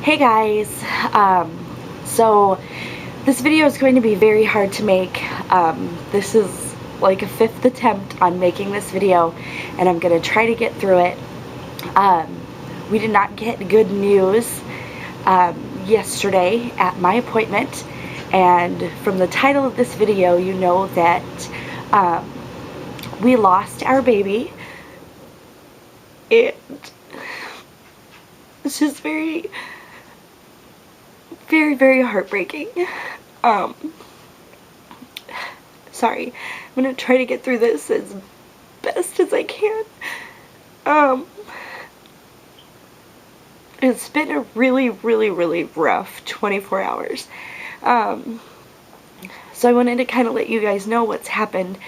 Hey guys, so this video is going to be very hard to make. This is like a fifth attempt on making this video, and I'm going to try to get through it. We did not get good news yesterday at my appointment, and from the title of this video you know that we lost our baby, and it's just very very heartbreaking. Um, Sorry, I'm gonna try to get through this as best as I can. It's been a really rough 24 hours. So I wanted to kind of let you guys know what's happened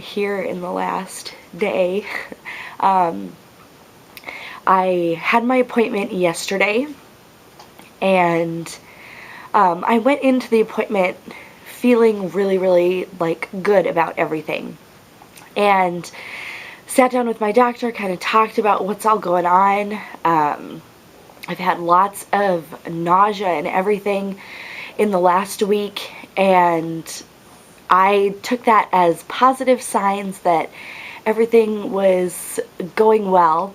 here in the last day. I had my appointment yesterday, and I went into the appointment feeling really like good about everything, and sat down with my doctor, kind of talked about what's all going on. I've had lots of nausea and everything in the last week, and I took that as positive signs that everything was going well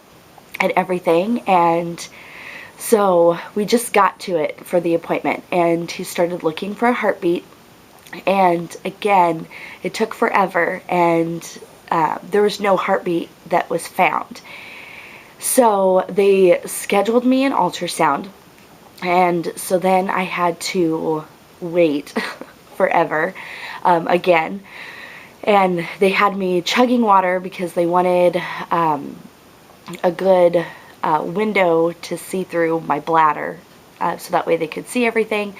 and everything. And so we just got to it for the appointment, and he started looking for a heartbeat, and again it took forever, and there was no heartbeat that was found. So they scheduled me an ultrasound, and so then I had to wait forever again, and they had me chugging water because they wanted a good window to see through my bladder, so that way they could see everything.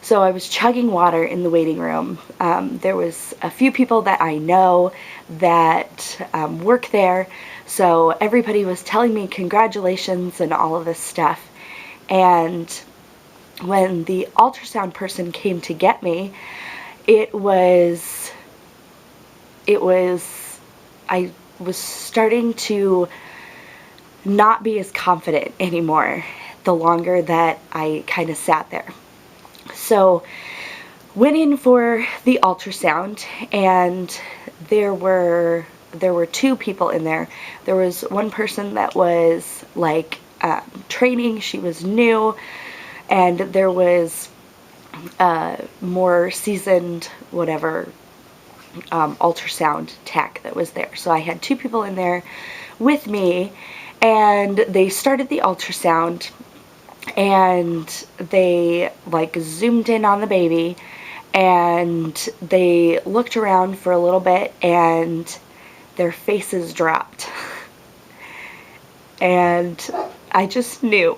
So I was chugging water in the waiting room. There was a few people that I know that work there, so everybody was telling me congratulations and all of this stuff. And when the ultrasound person came to get me, I was starting to not be as confident anymore the longer that I kind of sat there. So went in for the ultrasound, and there were two people in there. There was one person that was like training, she was new, and there was more seasoned whatever ultrasound tech that was there. So I had two people in there with me, and they started the ultrasound, and they like zoomed in on the baby, and they looked around for a little bit, and their faces dropped. And I just knew.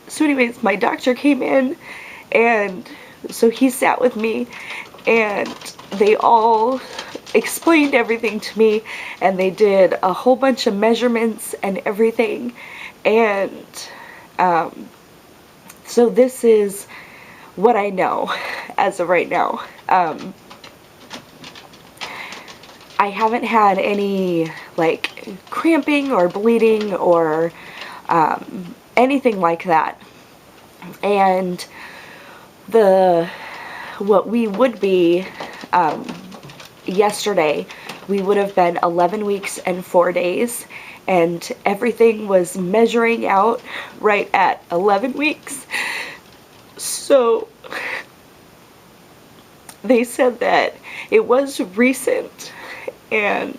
So anyways, my doctor came in, and so he sat with me, and they all explained everything to me, and they did a whole bunch of measurements and everything. And so this is what I know as of right now. I haven't had any like cramping or bleeding or anything like that. And what we would be yesterday, we would have been 11 weeks and 4 days, and everything was measuring out right at 11 weeks. So they said that it was recent and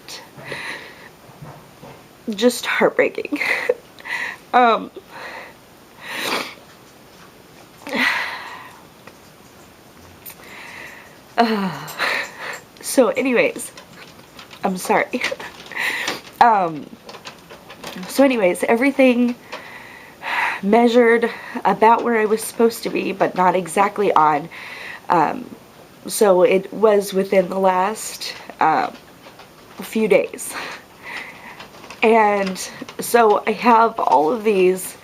just heartbreaking. So anyways, I'm sorry. So anyways, everything measured about where I was supposed to be, but not exactly on. So it was within the last few days. And so I have all of these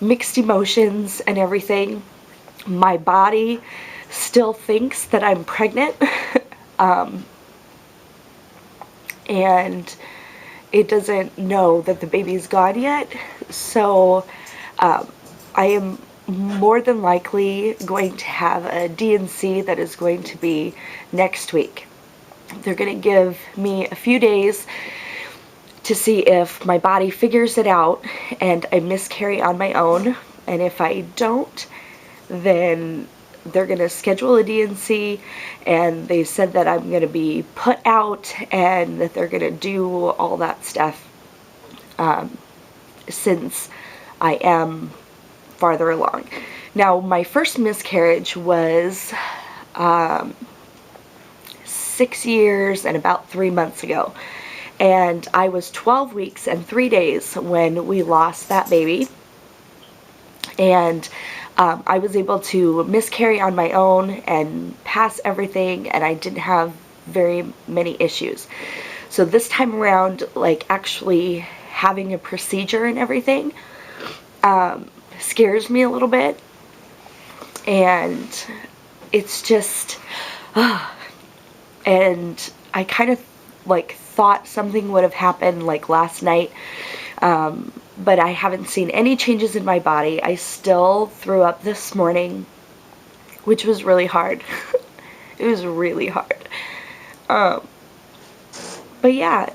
mixed emotions and everything. My body still thinks that I'm pregnant. and it doesn't know that the baby's gone yet. So I am more than likely going to have a D&C that is going to be next week. They're going to give me a few days to see if my body figures it out and I miscarry on my own. And if I don't, then they're going to schedule a D&C, and they said that I'm going to be put out and that they're going to do all that stuff since I am farther along. Now, my first miscarriage was 6 years and about 3 months ago, and I was 12 weeks and 3 days when we lost that baby, and I was able to miscarry on my own and pass everything, and I didn't have very many issues. So this time around, like actually having a procedure and everything scares me a little bit, and it's just and I kind of like thought something would have happened like last night, but I haven't seen any changes in my body. I still threw up this morning, which was really hard. It was really hard. But yeah,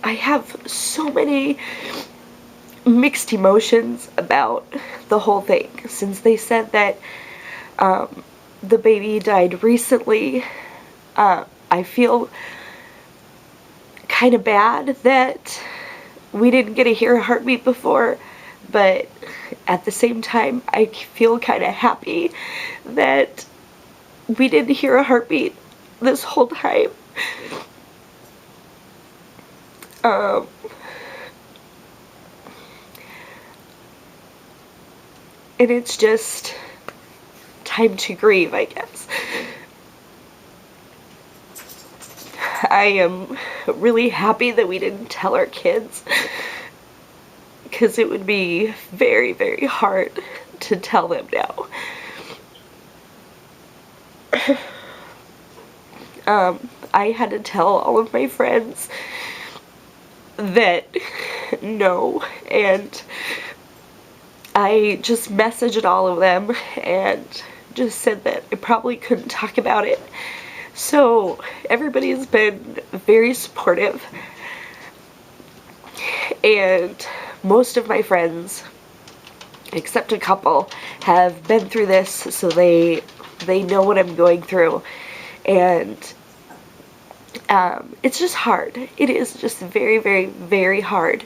I have so many mixed emotions about the whole thing. Since they said that the baby died recently, I feel kind of bad that we didn't get to hear a heartbeat before, but at the same time, I feel kind of happy that we didn't hear a heartbeat this whole time. And it's just time to grieve, I guess. I am really happy that we didn't tell our kids, because it would be very, very hard to tell them now. I had to tell all of my friends that no, and I just messaged all of them and just said that I probably couldn't talk about it. So everybody's been very supportive, and most of my friends, except a couple, have been through this, so they know what I'm going through, and it's just hard. It is just very, very, very hard.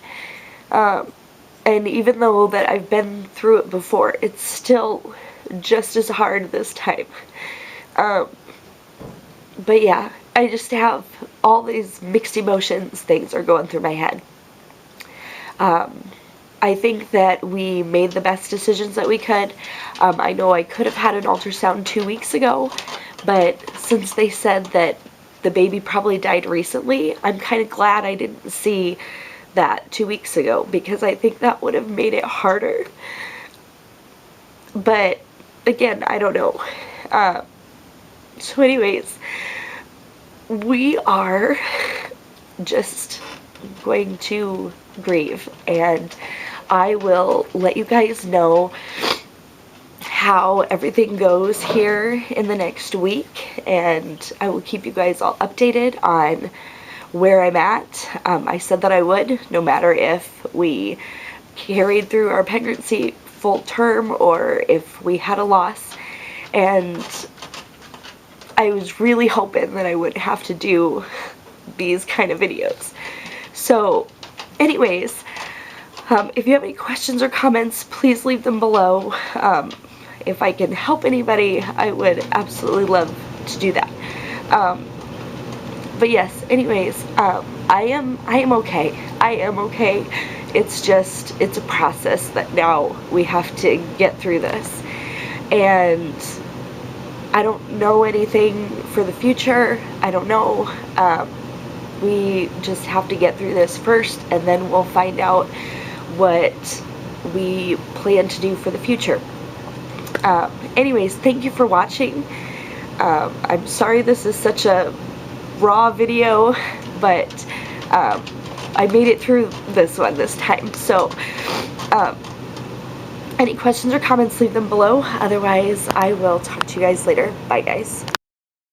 And even though that I've been through it before, it's still just as hard this time. But yeah, I just have all these mixed emotions, things are going through my head. I think that we made the best decisions that we could. I know I could have had an ultrasound 2 weeks ago, but since they said that the baby probably died recently, I'm kind of glad I didn't see that 2 weeks ago, because I think that would have made it harder. But again, I don't know. So anyways, we are just going to grieve, and I will let you guys know how everything goes here in the next week, and I will keep you guys all updated on where I'm at. I said that I would, no matter if we carried through our pregnancy full term or if we had a loss, and I was really hoping that I wouldn't have to do these kind of videos. So anyways, if you have any questions or comments, please leave them below. If I can help anybody, I would absolutely love to do that. But yes, anyways, I am okay. I am okay. It's just, it's a process that now we have to get through this. And I don't know anything for the future. I don't know. We just have to get through this first, and then we'll find out what we plan to do for the future. Anyways, thank you for watching. I'm sorry this is such a raw video, but I made it through this one this time. So, any questions or comments, leave them below. Otherwise, I will talk to you guys later. Bye, guys.